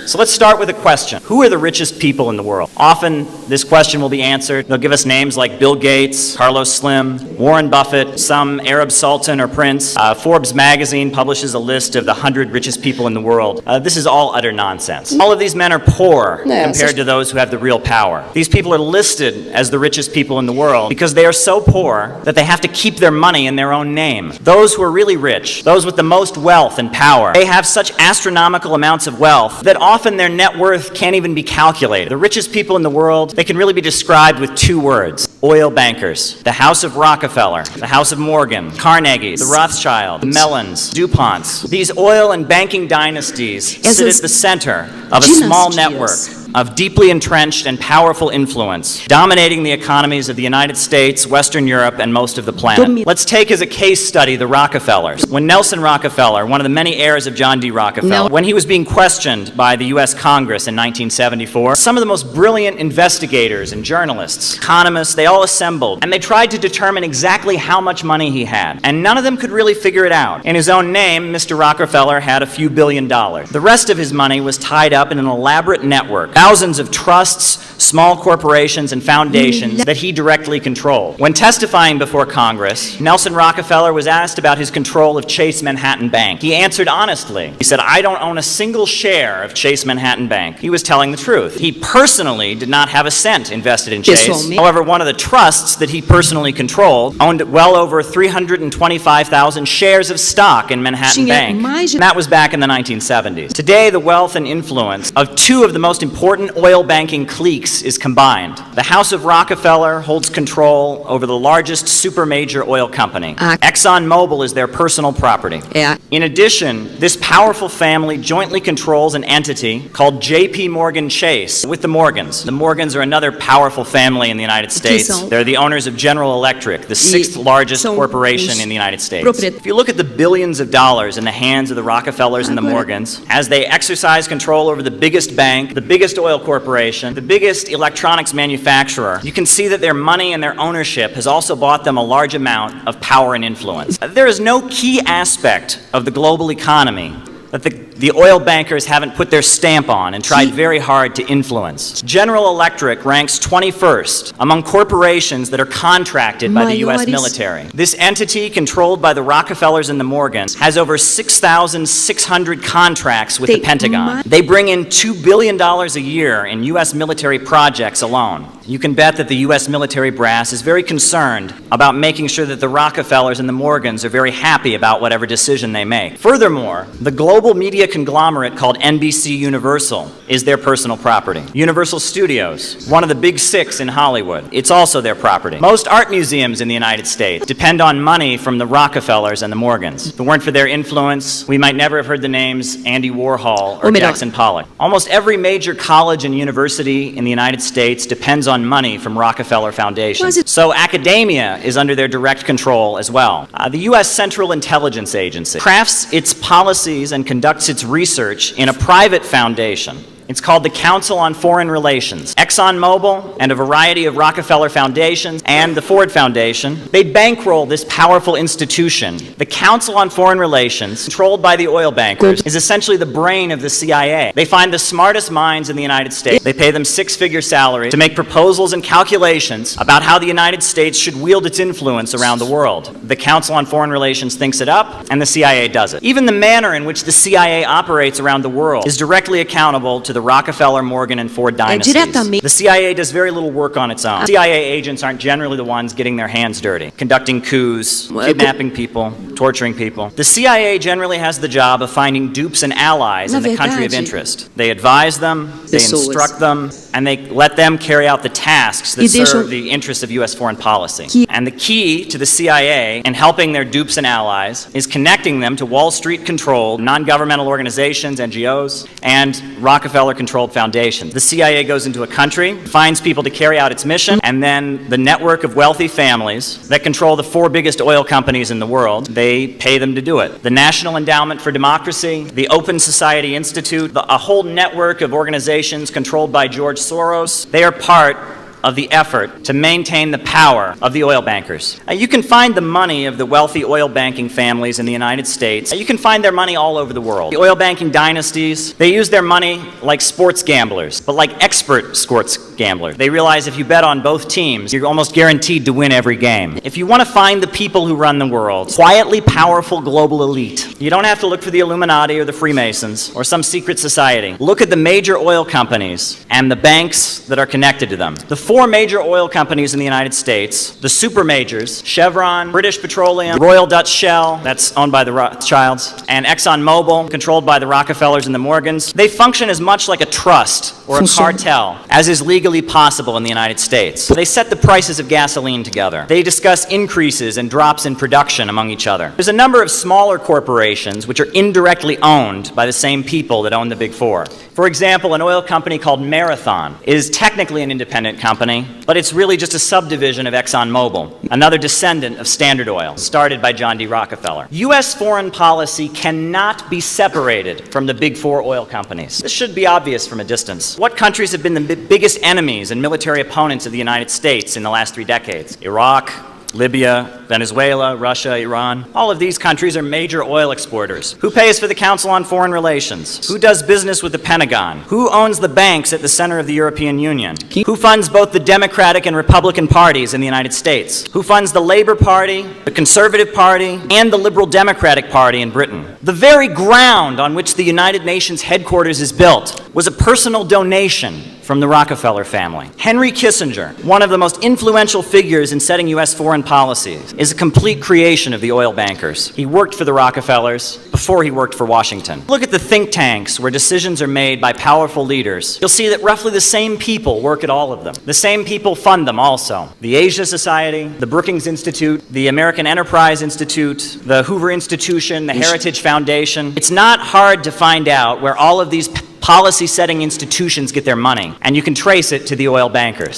So let's start with a question. Who are the richest people in the world? Often this question will be answered. They'll give us names like Bill Gates, Carlos Slim, Warren Buffett, some Arab sultan or prince. Forbes magazine publishes a list of the 100 richest people in the world. This is all utter nonsense. All of these men are poor compared to those who have the real power. These people are listed as the richest people in the world because they are so poor that they have to keep their money in their own name. Those who are really rich, those with the most wealth and power, they have such astronomical amounts of wealth that often their net worth can't even be calculated. The richest people in the world, they can really be described with two words: oil bankers. The House of Rockefeller, the House of Morgan, Carnegie, the Rothschild, the Mellons, DuPonts. These oil and banking dynasties sit at the center of a small network of deeply entrenched and powerful influence, dominating the economies of the United States, Western Europe, and most of the planet. Let's take as a case study the Rockefellers. When Nelson Rockefeller, one of the many heirs of John D. Rockefeller, when he was being questioned by the U.S. Congress in 1974, some of the most brilliant investigators and journalists, economists, they all assembled, and they tried to determine exactly how much money he had. And none of them could really figure it out. In his own name, Mr. Rockefeller had a few $billion. The rest of his money was tied up in an elaborate network, thousands of trusts, small corporations, and foundations that he directly controlled. When testifying before Congress, Nelson Rockefeller was asked about his control of Chase Manhattan Bank. He answered honestly. He said, "I don't own a single share of Chase Manhattan Bank." He was telling the truth. He personally did not have a cent invested in Chase. However, one of the trusts that he personally controlled owned well over 325,000 shares of stock in Manhattan Bank. And that was back in the 1970s. Today, the wealth and influence of two of the most important oil banking cliques is combined. The House of Rockefeller holds control over the largest supermajor oil company. ExxonMobil is their personal property. In addition, this powerful family jointly controls an entity called J.P. Morgan Chase with the Morgans. The Morgans are another powerful family in the United States. They're the owners of General Electric, the sixth largest corporation in the United States. If you look at the billions of dollars in the hands of the Rockefellers and the Morgans, as they exercise control over the biggest bank, the biggest oil corporation, the biggest electronics manufacturer, you can see that their money and their ownership has also bought them a large amount of power and influence. There is no key aspect of the global economy that the oil bankers haven't put their stamp on and tried very hard to influence. General Electric ranks 21st among corporations that are contracted by the U.S. military. This entity, controlled by the Rockefellers and the Morgans, has over 6,600 contracts with the Pentagon. They bring in $2 billion a year in U.S. military projects alone. You can bet that the U.S. military brass is very concerned about making sure that the Rockefellers and the Morgans are very happy about whatever decision they make. Furthermore, the global media conglomerate called NBC Universal is their personal property. Universal Studios, one of the big six in Hollywood, it's also their property. Most art museums in the United States depend on money from the Rockefellers and the Morgans. If it weren't for their influence, we might never have heard the names Andy Warhol or Jackson Pollock. Almost every major college and university in the United States depends on money from Rockefeller foundations. So academia is under their direct control as well. The U.S. Central Intelligence Agency crafts its policies and conducts its research in a private foundation. It's called the Council on Foreign Relations. ExxonMobil and a variety of Rockefeller foundations and the Ford Foundation, they bankroll this powerful institution. The Council on Foreign Relations, controlled by the oil bankers, is essentially the brain of the CIA. They find the smartest minds in the United States. They pay them six-figure salaries to make proposals and calculations about how the United States should wield its influence around the world. The Council on Foreign Relations thinks it up, and the CIA does it. Even the manner in which the CIA operates around the world is directly accountable to the Rockefeller, Morgan, and Ford dynasties. The CIA does very little work on its own. CIA agents aren't generally the ones getting their hands dirty, conducting coups, kidnapping people, torturing people. The CIA generally has the job of finding dupes and allies in the country of interest. They advise them, they instruct them, and they let them carry out the tasks that serve the interests of U.S. foreign policy. And the key to the CIA in helping their dupes and allies is connecting them to Wall Street-controlled non-governmental organizations, NGOs, and Rockefeller-controlled foundations. The CIA goes into a country, finds people to carry out its mission, and then the network of wealthy families that control the four biggest oil companies in the world, they pay them to do it. The National Endowment for Democracy, the Open Society Institute, a whole network of organizations controlled by George Soros, they are part of the effort to maintain the power of the oil bankers. You can find the money of the wealthy oil banking families in the United States. You can find their money all over the world. The oil banking dynasties, they use their money like sports gamblers, but like expert sports gamblers. They realize if you bet on both teams, you're almost guaranteed to win every game. If you want to find the people who run the world, quietly powerful global elite, you don't have to look for the Illuminati or the Freemasons or some secret society. Look at the major oil companies and the banks that are connected to them. The four major oil companies in the United States, the super majors, Chevron, British Petroleum, Royal Dutch Shell, that's owned by the Rothschilds, and ExxonMobil, controlled by the Rockefellers and the Morgans, they function as much like a trust or a cartel as is legally possible in the United States. They set the prices of gasoline together. They discuss increases and drops in production among each other. There's a number of smaller corporations which are indirectly owned by the same people that own the Big Four. For example, an oil company called Marathon is technically an independent company, but it's really just a subdivision of ExxonMobil, another descendant of Standard Oil, started by John D. Rockefeller. U.S. foreign policy cannot be separated from the Big Four oil companies. This should be obvious from a distance. What countries have been the biggest enemies and military opponents of the United States in the last 3 decades? Iraq, Libya, Venezuela, Russia, Iran. All of these countries are major oil exporters. Who pays for the Council on Foreign Relations? Who does business with the Pentagon? Who owns the banks at the center of the European Union? Who funds both the Democratic and Republican parties in the United States? Who funds the Labour Party, the Conservative Party, and the Liberal Democratic Party in Britain? The very ground on which the United Nations headquarters is built was a personal donation from the Rockefeller family. Henry Kissinger, one of the most influential figures in setting U.S. foreign policy, is a complete creation of the oil bankers. He worked for the Rockefellers before he worked for Washington. Look at the think tanks where decisions are made by powerful leaders. You'll see that roughly the same people work at all of them. The same people fund them also. The Asia Society, the Brookings Institute, the American Enterprise Institute, the Hoover Institution, the Heritage Foundation. It's not hard to find out where all of these policy-setting institutions get their money, and you can trace it to the oil bankers.